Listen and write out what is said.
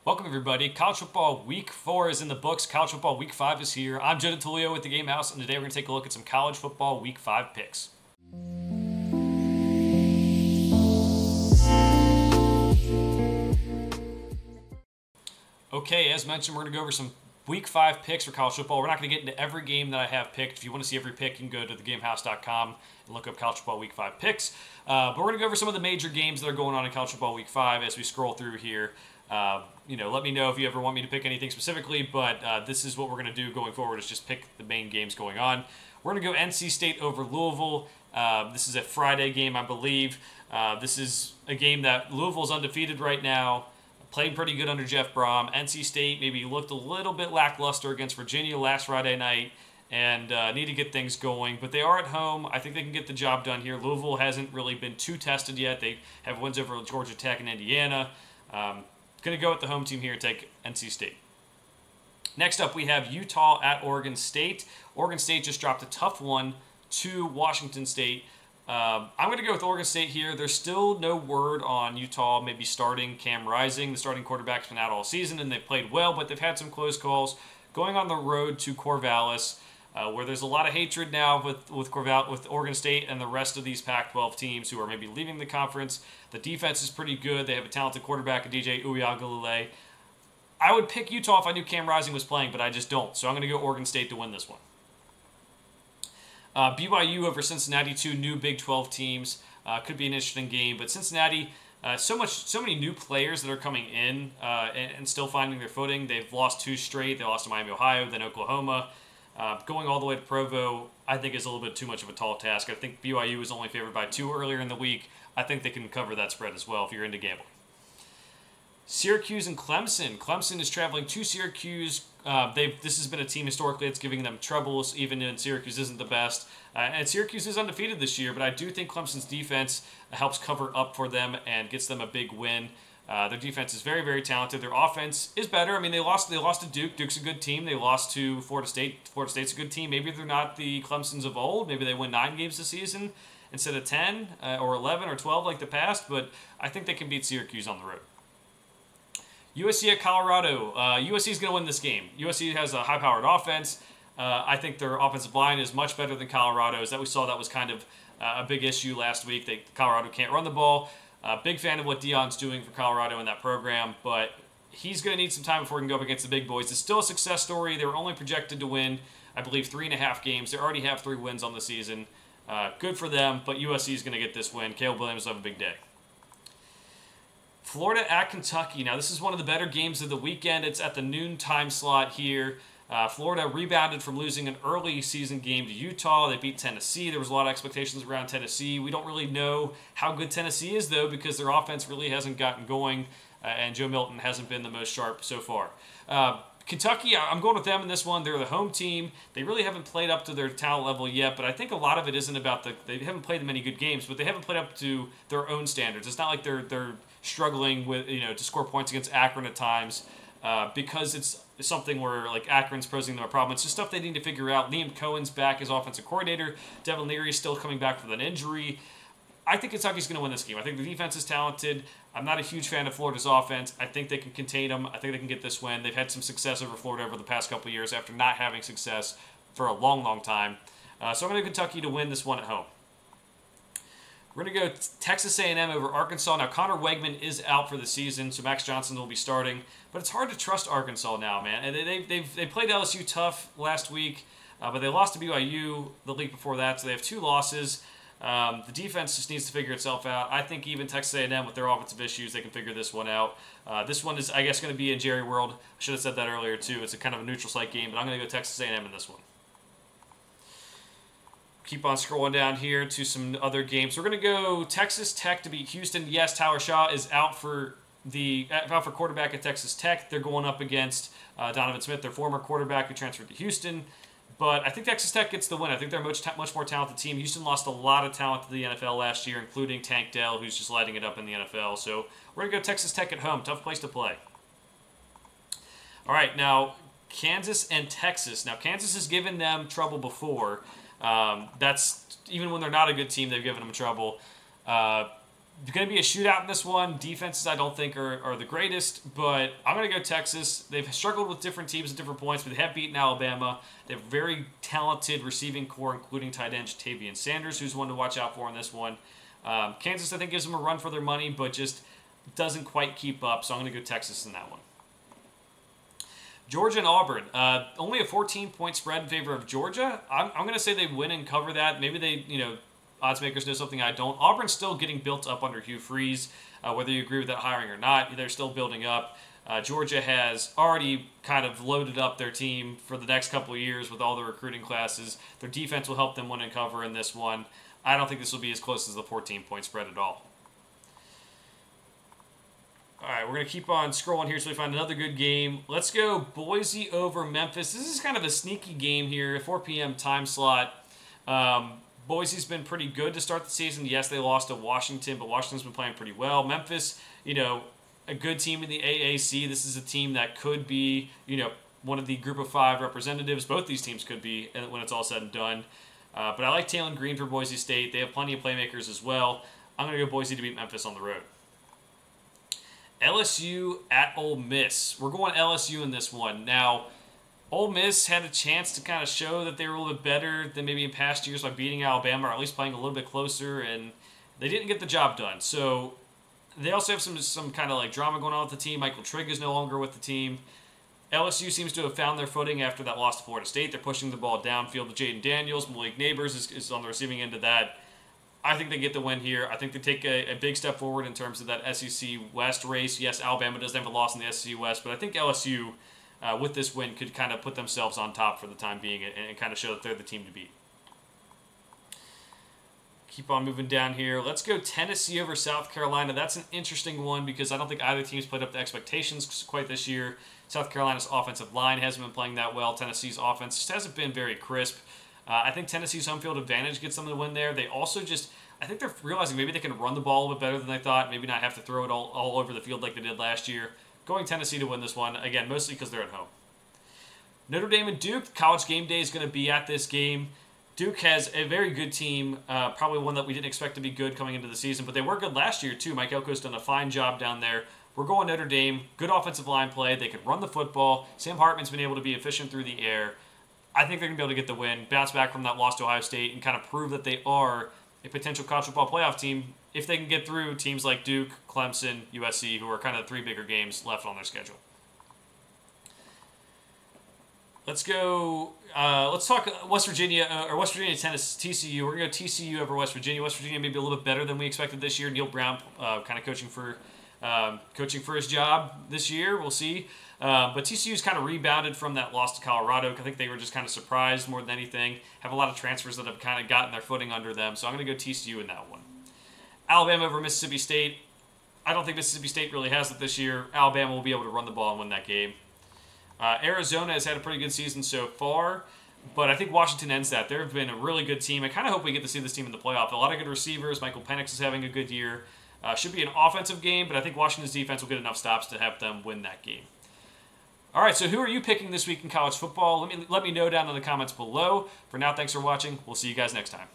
Welcome, everybody. College football week 4 is in the books. College football week 5 is here. I'm Joe DeTulio with the Game House, and today we're going to take a look at some college football week 5 picks. Okay, as mentioned, we're going to go over some week 5 picks for college football. We're not going to get into every game that I have picked. If you want to see every pick, you can go to thegamehouse.com and look up college football week 5 picks. But we're going to go over some of the major games that are going on in college football week 5 as we scroll through here. Let me know if you ever want me to pick anything specifically, but this is what we're going to do going forward is just pick the main games going on. We're going to go NC State over Louisville. This is a Friday game, I believe. This is a game that Louisville's undefeated right now, playing pretty good under Jeff Brom. NC State maybe looked a little bit lackluster against Virginia last Friday night and need to get things going, but they are at home. I think they can get the job done here. Louisville hasn't really been too tested yet. They have wins over Georgia Tech and Indiana. Going to go with the home team here and take NC State. Next up, we have Utah at Oregon State. Oregon State just dropped a tough one to Washington State. I'm going to go with Oregon State here. There's still no word on Utah maybe starting Cam Rising. The starting quarterback's been out all season, and they've played well, but they've had some close calls. Going on the road to Corvallis, where there's a lot of hatred now with Oregon State and the rest of these Pac-12 teams who are maybe leaving the conference. The defense is pretty good. They have a talented quarterback, DJ Uiagalelei. I would pick Utah if I knew Cam Rising was playing, but I just don't. So I'm going to go Oregon State to win this one. BYU over Cincinnati, two new Big 12 teams. Could be an interesting game, but Cincinnati, so many new players that are coming in and still finding their footing. They've lost 2 straight. They lost to Miami, Ohio, then Oklahoma. Going all the way to Provo, I think is a little bit too much of a tall task. I think BYU was only favored by 2 earlier in the week. I think they can cover that spread as well if you're into gambling. Syracuse and Clemson. Clemson is traveling to Syracuse. This has been a team historically that's giving them troubles, even when Syracuse isn't the best. And Syracuse is undefeated this year, but I do think Clemson's defense helps cover up for them and gets them a big win. Their defense is very, very talented. Their offense is better. I mean, they lost to Duke. Duke's a good team. They lost to Florida State. Florida State's a good team. Maybe they're not the Clemsons of old. Maybe they win 9 games this season instead of 10 or 11 or 12 like the past, but I think they can beat Syracuse on the road. USC at Colorado. USC is going to win this game. USC has a high-powered offense. I think their offensive line is much better than Colorado's. That we saw that was kind of a big issue last week. Colorado can't run the ball. Big fan of what Deion's doing for Colorado in that program, but he's going to need some time before he can go up against the big boys. It's still a success story. They were only projected to win, I believe, 3.5 games. They already have 3 wins on the season. Good for them, but USC is going to get this win. Caleb Williams will have a big day. Florida at Kentucky. Now, this is one of the better games of the weekend. It's at the noon time slot here. Florida rebounded from losing an early season game to Utah. They beat Tennessee. There was a lot of expectations around Tennessee. We don't really know how good Tennessee is, though, because their offense really hasn't gotten going, and Joe Milton hasn't been the most sharp so far. Kentucky, I'm going with them in this one. They're the home team. They really haven't played up to their talent level yet, but I think a lot of it isn't about they haven't played many good games, but they haven't played up to their own standards. It's not like they're struggling with to score points against Akron at times because it's something where like Akron's posing them a problem. It's just stuff they need to figure out. Liam Cohen's back as offensive coordinator. Devin Leary is still coming back from an injury. I think Kentucky's going to win this game. I think the defense is talented. I'm not a huge fan of Florida's offense. I think they can contain them. I think they can get this win. They've had some success over Florida over the past couple of years after not having success for a long, long time. So I'm going to Kentucky to win this one at home. We're going to go Texas A&M over Arkansas. Now, Connor Wegman is out for the season, so Max Johnson will be starting. But it's hard to trust Arkansas now, man. And they played LSU tough last week, but they lost to BYU the week before that, so they have 2 losses. The defense just needs to figure itself out. I think even Texas A&M with their offensive issues, they can figure this one out. This one is, I guess, going to be in Jerry World. I should have said that earlier, too. It's a kind of a neutral site game, but I'm going to go Texas A&M in this one. Keep on scrolling down here to some other games. We're going to go Texas Tech to beat Houston. Yes, Tyler Shaw is out for quarterback at Texas Tech. They're going up against Donovan Smith, their former quarterback who transferred to Houston. But I think Texas Tech gets the win. I think they're a much more talented team. Houston lost a lot of talent to the NFL last year, including Tank Dell, who's just lighting it up in the NFL. So we're going to go Texas Tech at home. Tough place to play. All right, now Kansas and Texas. Now, Kansas has given them trouble before. That's even when they're not a good team, they've given them trouble. going to be a shootout in this one. Defenses, I don't think, are the greatest, but I'm going to go Texas. They've struggled with different teams at different points, but they have beaten Alabama. They have a very talented receiving core, including tight end Jatavian Sanders, who's one to watch out for in this one. Kansas, I think, gives them a run for their money, but just doesn't quite keep up, so I'm going to go Texas in that one. Georgia and Auburn. Only a 14-point spread in favor of Georgia. I'm going to say they win and cover that. Maybe they, odds makers know something I don't. Auburn's still getting built up under Hugh Freeze. Whether you agree with that hiring or not, they're still building up. Georgia has already kind of loaded up their team for the next couple of years with all the recruiting classes. Their defense will help them win and cover in this one. I don't think this will be as close as the 14-point spread at all. All right, we're going to keep on scrolling here so we find another good game. Let's go Boise over Memphis. This is kind of a sneaky game here, a 4 p.m. time slot. Boise's been pretty good to start the season. Yes, they lost to Washington, but Washington's been playing pretty well. Memphis, a good team in the AAC. This is a team that could be, one of the group of 5 representatives. Both these teams could be when it's all said and done. But I like Talon Green for Boise State. They have plenty of playmakers as well. I'm going to go Boise to beat Memphis on the road. LSU at Ole Miss. We're going LSU in this one. Now, Ole Miss had a chance to kind of show that they were a little bit better than maybe in past years by beating Alabama, or at least playing a little bit closer, and they didn't get the job done. So they also have some kind of like drama going on with the team. Michael Trigg is no longer with the team. LSU seems to have found their footing after that loss to Florida State. They're pushing the ball downfield to Jaden Daniels. Malik Neighbors is on the receiving end of that. I think they get the win here. I think they take a big step forward in terms of that SEC West race. Yes, Alabama doesn't have a loss in the SEC West, but I think LSU, with this win, could kind of put themselves on top for the time being and kind of show that they're the team to beat. Keep on moving down here. Let's go Tennessee over South Carolina. That's an interesting one because I don't think either team's played up to expectations quite this year. South Carolina's offensive line hasn't been playing that well. Tennessee's offense just hasn't been very crisp. I think Tennessee's home field advantage gets them the win there. They also I think they're realizing maybe they can run the ball a little bit better than they thought. Maybe not have to throw it all over the field like they did last year. Going Tennessee to win this one, again, mostly because they're at home. Notre Dame and Duke. College game day is going to be at this game. Duke has a very good team, probably one that we didn't expect to be good coming into the season, but they were good last year too. Mike Elko's done a fine job down there. We're going Notre Dame. Good offensive line play. They can run the football. Sam Hartman's been able to be efficient through the air. I think they're going to be able to get the win, bounce back from that loss to Ohio State, and kind of prove that they are a potential college football playoff team if they can get through teams like Duke, Clemson, USC, who are kind of the 3 bigger games left on their schedule. Let's go. Let's talk West Virginia, Tennessee, TCU. We're going to go TCU over West Virginia. West Virginia may be a little bit better than we expected this year. Neil Brown kind of coaching for his job this year. We'll see. But TCU's kind of rebounded from that loss to Colorado. I think they were just kind of surprised more than anything. Have a lot of transfers that have kind of gotten their footing under them. So I'm going to go TCU in that one. Alabama over Mississippi State. I don't think Mississippi State really has it this year. Alabama will be able to run the ball and win that game. Arizona has had a pretty good season so far, but I think Washington ends that. They've been a really good team. I kind of hope we get to see this team in the playoff. A lot of good receivers. Michael Penix is having a good year. Should be an offensive game, but I think Washington's defense will get enough stops to have them win that game. All right, so who are you picking this week in college football? Let me know down in the comments below. For now, thanks for watching. We'll see you guys next time.